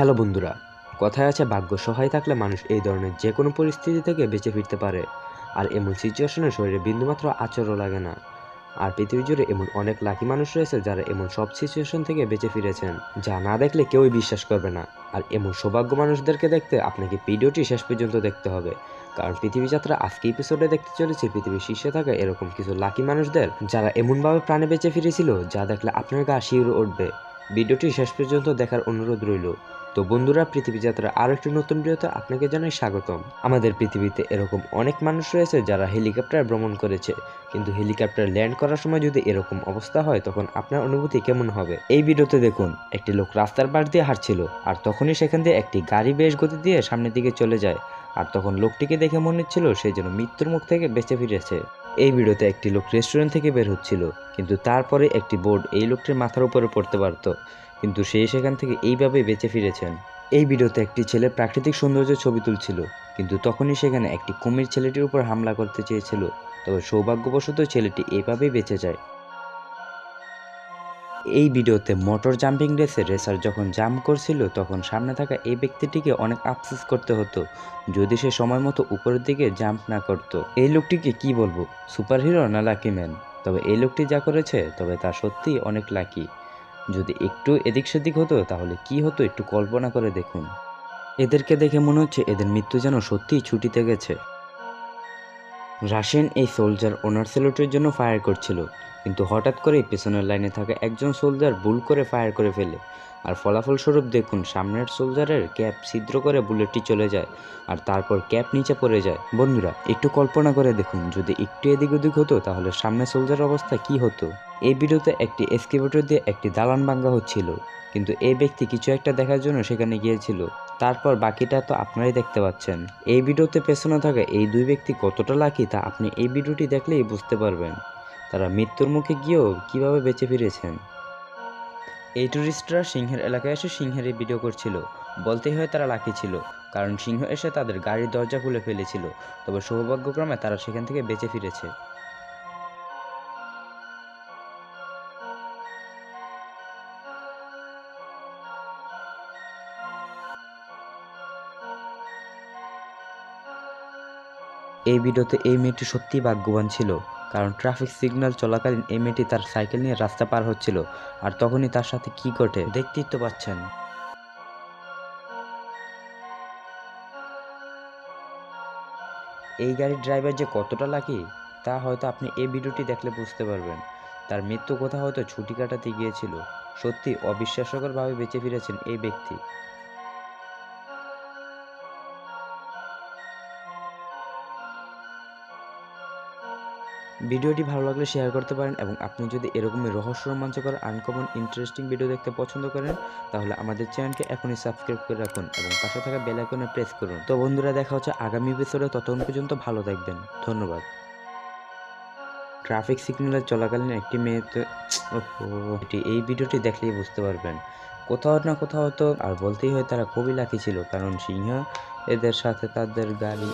Hello বন্ধুরা, কথায় আছে ভাগ্য সহায় থাকলে মানুষ এই ধরনের যে কোনো পরিস্থিতি থেকে বেঁচে ফিরতে পারে। আর এমন সিচুয়েশনে শরীরে বিন্দুমাত্র আচরও লাগে না। আর পৃথিবী জুড়ে এমন অনেক লাকি মানুষ রয়েছে যারা এমন সব সিচুয়েশন থেকে বেঁচে ফিরেছেন, যা না দেখলে কেউই বিশ্বাস করবে না। আর এমন সৌভাগ্য মানুষদেরকে দেখতে আপনাকে ভিডিওটি শেষ পর্যন্ত দেখতে হবে, কারণ পৃথিবী যাত্রা আজকে এপিসোডে দেখতে চলেছে পৃথিবীর শীর্ষে থাকা এরকম কিছু লাকি মানুষদের, যারা এমনভাবে প্রাণে বেঁচে ফিরেছিল যা দেখলে আপনার গা শিউরে উঠবে। ভিডিওটি শেষ পর্যন্ত দেখার অনুরোধ রইল। তো বন্ধুরা, পৃথিবী যাত্রার আরো একটি নতুন ভিডিওতে আপনাকে জানাই স্বাগতম। আমাদের পৃথিবীতে এরকম অনেক মানুষ রয়েছে যারা হেলিকপ্টার ভ্রমণ করেছে, কিন্তু হেলিকপ্টার ল্যান্ড করার সময় যদি এরকম অবস্থা হয় তখন আপনার অনুভূতি কেমন হবে? এই ভিডিওতে দেখুন, একটি লোক রাস্তার পাশ দিয়ে হাঁটছিল, আর তখনই সেখান দিয়ে একটি গাড়ি বেশ গতি দিয়ে সামনের দিকে চলে যায়। আর তখন লোকটিকে দেখে মনে হচ্ছিল সে যেন মৃত্যুর মুখ থেকে বেঁচে ফিরেছে। এই ভিডিওতে একটি লোক রেস্টুরেন্ট থেকে বের হচ্ছিল, কিন্তু তারপরে একটি বোর্ড এই লোকটির মাথার উপরে পড়তে পারত, কিন্তু সে সেখান থেকে এইভাবেই বেঁচে ফিরেছেন। এই ভিডিওতে একটি ছেলে প্রাকৃতিক সৌন্দর্যের ছবি তুলছিল, কিন্তু তখনই সেখানে একটি কুমির ছেলেটির উপর হামলা করতে চেয়েছিল, তবে সৌভাগ্যবশত ছেলেটি এইভাবেই বেঁচে যায়। এই ভিডিওতে মোটর জাম্পিং রেসে রেসার যখন জাম্প করছিল তখন সামনে থাকা এই ব্যক্তিটিকে অনেক আফসোস করতে হতো যদি সে সময় মতো উপরের দিকে জাম্প না করত। এই লোকটিকে কি বলবো, সুপারহিরো না লাকি ম্যান? তবে এই লোকটি যা করেছে তবে তা সত্যিই অনেক লাকি। যদি একটু এদিক সেদিক হতো তাহলে কি হতো একটু কল্পনা করে দেখুন। এদেরকে দেখে মনে হচ্ছে এদের মৃত্যু যেন সত্যিই ছুটিতে গেছে। রাশিয়ান এই সোলজার ওনার স্যালুটের জন্য ফায়ার করছিল, কিন্তু হঠাৎ করেই পেছনের লাইনে থাকা একজন সোলজার ভুল করে ফায়ার করে ফেলে। আর ফলাফলস্বরূপ দেখুন, সামনের সোলজারের ক্যাপ ছিদ্র করে বুলেটটি চলে যায়, আর তারপর ক্যাপ নিচে পড়ে যায়। বন্ধুরা, একটু কল্পনা করে দেখুন যদি একটু এদিক ওদিক হতো তাহলে সামনের সোলজারের অবস্থা কি হতো। এই ভিডিওতে একটি এক্সকেভেটর দিয়ে একটি দালান ভাঙ্গা হচ্ছিল, কিন্তু এই ব্যক্তি কিছু একটা দেখার জন্য সেখানে গিয়েছিল। তারপর বাকিটা তো আপনারাই দেখতে পাচ্ছেন। এই ভিডিওতে পেছনে থাকা এই দুই ব্যক্তি কতটা লাকি তা আপনি এই ভিডিওটি দেখলেই বুঝতে পারবেন। তারা মৃত্যুর মুখে গিয়েও কিভাবে বেঁচে ফিরেছেন। এই টুরিস্টরা সিংহের এলাকায় এসে সিংহের এই ভিডিও করছিল। বলতেই হয় তারা লাকি ছিল, কারণ সিংহ এসে তাদের গাড়ির দরজা খুলে ফেলেছিল, তবে সৌভাগ্যক্রমে তারা সেখান থেকে বেঁচে ফিরেছে। এই ভিডিওতে এই মেয়েটি সত্যিই ভাগ্যবান ছিল, কারণ ট্রাফিক সিগন্যাল চলাকালীন এই মেয়েটি তার সাইকেল নিয়ে রাস্তা পার হচ্ছিল, আর তখনই তার সাথে কি ঘটে দেখতেই তো পাচ্ছেন। এই গাড়ির ড্রাইভার যে কতটা লাকি তা হয়তো আপনি এই ভিডিওটি দেখলে বুঝতে পারবেন। তার মৃত্যু কোথাও হয়তো ছুটি কাটাতে গিয়েছিল। সত্যি অবিশ্বাস্যকরভাবে বেঁচে ফিরেছেন এই ব্যক্তি। ভিডিওটি ভালো লাগলে শেয়ার করতে পারেন, এবং আপনি যদি এরকমই রহস্য রোমাঞ্চকর আনকমন ইন্টারেস্টিং ভিডিও দেখতে পছন্দ করেন তাহলে আমাদের চ্যানেলকে এখনই সাবস্ক্রাইব করে রাখুন এবং পাশে থাকা বেল আইকনে প্রেস করুন। তো বন্ধুরা, দেখা হচ্ছে আগামী এপিসোডে, ততক্ষণ পর্যন্ত ভালো থাকবেন। ধন্যবাদ। ট্রাফিক সিগন্যাল চলাকালীন একটি মেয়েতে এটি এই ভিডিওটি দেখলেই বুঝতে পারবেন। কোথাও না কোথাও তো আর বলতেই হয় তারা খুবই লাকি ছিল, কারণ সিংহ এদের সাথে তাদের গাড়ি